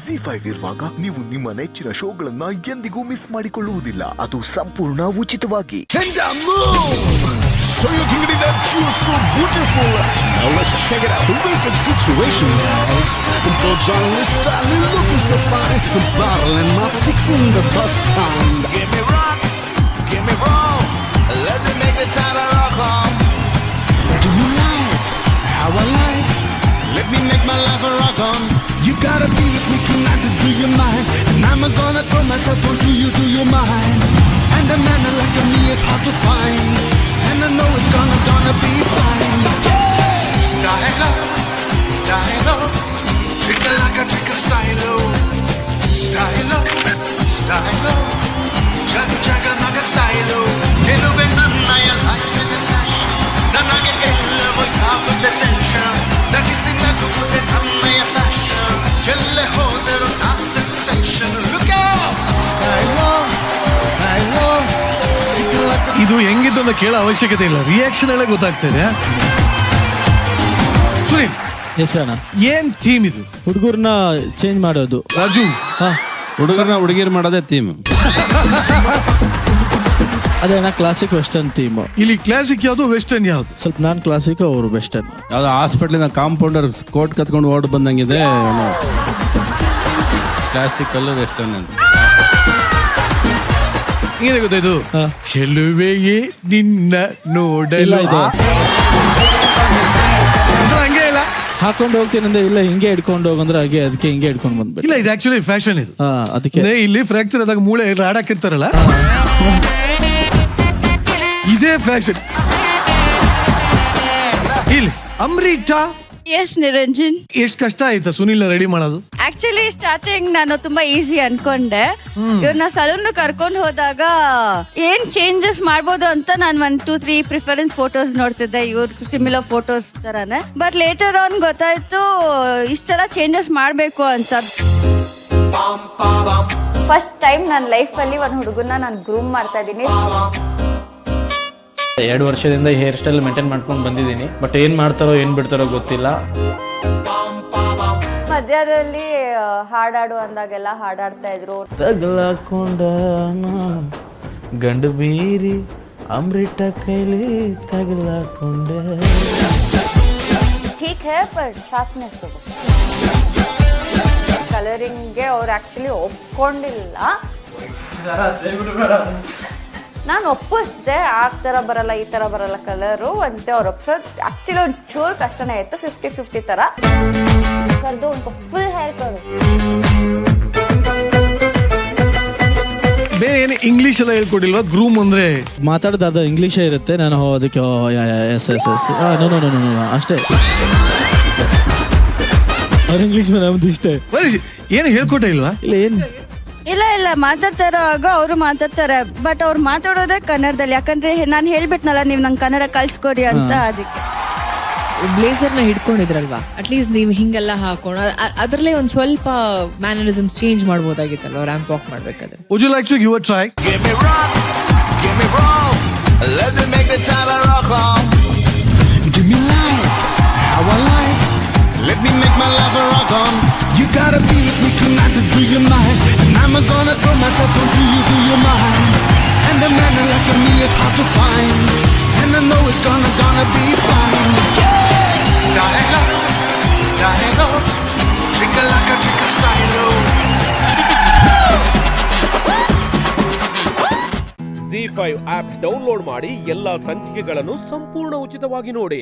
ZEE5 ಇರುವಾಗ ನೀವು ನಿಮ್ಮ ನೆಚ್ಚಿನ ಶೋಗಳನ್ನ ಎಂದಿಗೂ ಮಿಸ್ ಮಾಡಿಕೊಳ್ಳುವುದಿಲ್ಲ. ಅದು ಸಂಪೂರ್ಣ ಉಚಿತವಾಗಿ. So you're thinking that you're so beautiful. Now let's check it out. The wicked situation, guys. The journalist styling looking so fine. The bottle and matchsticks in the bus stand. Give me rock, give me roll. Let me make the time I rock on. Do you like how I like? Let me make my life a rock on. You gotta be with me tonight to do your mind. And I'm gonna throw myself onto you, do your mind. And a man like me is hard to find. And I know it's gonna be fine. Stylo, stylo, trickle like a trickle stylo. Stylo, stylo, chugga chugga maga stylo. Geluve nannaya life in a fashion. Nanage ellevo kaapute tension. Nagisina kukude nannaya fashion. Kelle hodero na sensation. Look out! Stylo, stylo. ಇದು ಹೆಂಗಿದ್ದು ಅಂತ ಕೇಳೋ ಅವಶ್ಯಕತೆ ಇಲ್ಲ, reaction ಅಲ್ಲೇ ಗೊತ್ತಾಗ್ತದೆ. ಸುನೀಲ್, ಏನ್ theme ಇದು? ಹುಡುಗರನ್ನ ಚೇಂಜ್ ಮಾಡೋದು. ರಾಜು, ಹುಡುಗರನ್ನ ಹುಡುಗಿರ್ ಮಾಡೋದೇ ಥೀಮ್. ಅದೇನ ಕ್ಲಾಸಿಕ್ ವೆಸ್ಟರ್ನ್ ಥೀಮ್. ಇಲ್ಲಿ ಕ್ಲಾಸಿಕ್ ಯಾವ್ದು, ವೆಸ್ಟರ್ನ್ ಯಾವ್ದು? ಸ್ವಲ್ಪ ನಾನ್ ಕ್ಲಾಸಿಕ್, ಅವರು ವೆಸ್ಟರ್ನ್. ಯಾವ್ದು ಹಾಸ್ಪಿಟ್ಲಿಂದ ಕಾಂಪೌಂಡರ್ ಕೋಟ್ ಕತ್ಕೊಂಡು ಓಡ್ ಬಂದಂಗಿದೆ. ಕ್ಲಾಸಿಕಲ್ ವೆಸ್ಟರ್ನ್ ಅಂತ ಏನೇ ಗೊತ್ತಾಯ್ತು? ಚೆಲುವೆಯೇ ನಿನ್ನ ನೋಡಲ್ಲ, ಹಂಗೆ ಇಲ್ಲ ಹಾಕೊಂಡು ಹೋಗ್ತೀನಿ ಅಂದ್ರೆ ಇಲ್ಲ ಹಿಂಗೆ ಹಿಡ್ಕೊಂಡು ಹೋಗಂದ್ರೆ ಹಾಗೆ, ಅದಕ್ಕೆ ಹಿಂಗೆ ಹಿಡ್ಕೊಂಡು ಬಂದ್ಬಿಟ್ಟು. ಇಲ್ಲ, ಇದು ಆಕ್ಚುಲಿ ಫ್ಯಾಷನ್ ಇದು. ಅದಕ್ಕೆ ಇಲ್ಲಿ ಫ್ರಾಕ್ಚರ್ ಆದಾಗ ಮೂಳೆ ಆಡಾಕಿರ್ತಾರಲ್ಲ, ಇದೇ ಫ್ಯಾಷನ್. ಇಲ್ಲಿ ಅಮೃತಾ. ಎಸ್ ನಿರಂಜನ್. ಎಷ್ಟು ಕಷ್ಟ ಆಯ್ತಾ ಸುನಿಲ್ ರೆಡಿ ಮಾಡೋದು? ಆಕ್ಚುಲಿ ಸ್ಟಾರ್ಟಿಂಗ್ ನಾನು ತುಂಬಾ ಈಸಿ ಅನ್ಕೊಂಡೆ. ಇವ್ರನ್ನ ಸಲೂನ್ ಕರ್ಕೊಂಡು ಹೋದಾಗ ಏನ್ ಚೇಂಜಸ್ ಮಾಡ್ಬೋದು ಅಂತ ನಾನು 1, 2, 3 ಪ್ರಿಫರೆನ್ಸ್ ಫೋಟೋಸ್ ನೋಡ್ತಿದ್ದೆ, ಇವ್ರ ಸಿಮಿಲರ್ ಫೋಟೋಸ್ ತರಾನೆ. ಬಟ್ ಲೇಟರ್ ಆನ್ ಗೊತ್ತಾಯ್ತು ಇಷ್ಟೆಲ್ಲ ಚೇಂಜಸ್ ಮಾಡ್ಬೇಕು ಅಂತ. ಫಸ್ಟ್ ಟೈಮ್ ನನ್ನ ಲೈಫ್ ಅಲ್ಲಿ ಒಂದ್ ಹುಡುಗನ್ನ ನಾನು ಗ್ರೂಮ್ ಮಾಡ್ತಾ ಇದೀನಿ. 2 ವರ್ಷದಿಂದ ಹೇರ್ ಸ್ಟೈಲ್ ಮೇಂಟೈನ್ ಮಾಡ್ಕೊಂಡು ಬಂದಿದ್ದೀನಿ. ಬಟ್ ಏನ್ ಮಾಡ್ತಾರೋ ಏನ್ ಬಿಡ್ತಾರೋ ಗೊತ್ತಿಲ್ಲ. ಮಧ್ಯದಲ್ಲಿ ಹಾಡಾಡು ಅಂದಾಗೆಲ್ಲ ಹಾಡಾಡ್ತಾ ಇದ್ರು. ತಗಲಾಕೊಂಡ ಗಂಡು ಬೀರಿ ಅಮೃತ ಕೈಲಿ ತಗಲಾಕೊಂಡೆ. ठीक है पर साथ में ಕಲರಿಂಗ್ಗೆ ಅವ್ರು ಆಕ್ಚುಲಿ ಒಪ್ಕೊಂಡಿಲ್ಲ. ನಾನು ಒಪ್ಪಿಸ್ದೆ, ಆ ತರ ಬರಲ್ಲ ಈ ತರ ಬರಲ್ಲ ಕಲರು ಅಂತ ಅವ್ರು ಒಪ್ಸೋದು. ಆಕ್ಚುಲಿ ಒಂದು ಚೂರು ಕಷ್ಟನೇ ಆಯ್ತು. 50-50 ತರ ಕರೆದು ಒಂದು ಫುಲ್ ಹೇರ್ ಕರು. ಬೇರೆ ಏನು ಇಂಗ್ಲಿಷ್ ಎಲ್ಲ ಹೇಳ್ಕೊಡಿಲ್ವಾ? ಗ್ರೂಮ್ ಅಂದ್ರೆ ಮಾತಾಡೋದು ಇಂಗ್ಲೀಷೇ ಇರುತ್ತೆ. ನಾನು ಅದಕ್ಕೆ ಎಸ್ ಎಸ್ ಎಸ್ ಅಷ್ಟೇ. ಅವ್ರ ಇಂಗ್ಲೀಷ್ ನಮ್ದು ಇಷ್ಟೇ. ಏನು ಹೇಳ್ಕೊಟ್ಟೆ ಇಲ್ವಾ? ಇಲ್ಲ ಏನು ಇಲ್ಲ ಮಾತಾಡ್ತಾ ಇರೋವಾಗ ಅವರು ಮಾತಾಡ್ತಾರೆ, ಬಟ್ ಅವ್ರು ಮಾತಾಡೋದೇ ಕನ್ನಡದಲ್ಲಿ. ಯಾಕಂದ್ರೆ ನಾನು ಹೇಳ್ಬಿಟ್ನಲ್ಲ ನೀವು ನಂಗೆ ಕನ್ನಡ ಕಳ್ಸ್ಕೊಡಿ ಅಂತ. ಅದಕ್ಕೆ ಬ್ಲೇಸರ್ನ ಹಿಡ್ಕೊಂಡಿದ್ರಲ್ವಾ, ಅಟ್ಲೀಸ್ಟ್ ನೀವು ಹಿಂಗೆಲ್ಲ ಹಾಕೊಂಡು ಅದರಲ್ಲೇ ಒಂದು ಸ್ವಲ್ಪ ಮ್ಯಾನರಿಸಮ್ಸ್ ಚೇಂಜ್ ಮಾಡ್ಬೋದಾಗಿತ್ತಲ್ವ ರ್ಯಾಂಪ್ ವಾಕ್ ಮಾಡ್ಬೇಕಾದ್ರೆ. Would you like to give a try? Give me rock, give me roll. Let me make the time I rock on. Give me life, how I like. Let me make my life a rock on. You gotta be with me tonight to do your mind. And I'm gonna throw myself onto you, do your mind. And a man like me is hard to find. And I know it's gonna be fine. Stylo, stylo, trickle like a trickle stylo. ZEE5 app download ಮಾಡಿ ಎಲ್ಲಾ ಸಂಚಿಕೆಗಳನ್ನು ಸಂಪೂರ್ಣ ಉಚಿತವಾಗಿ ನೋಡಿ.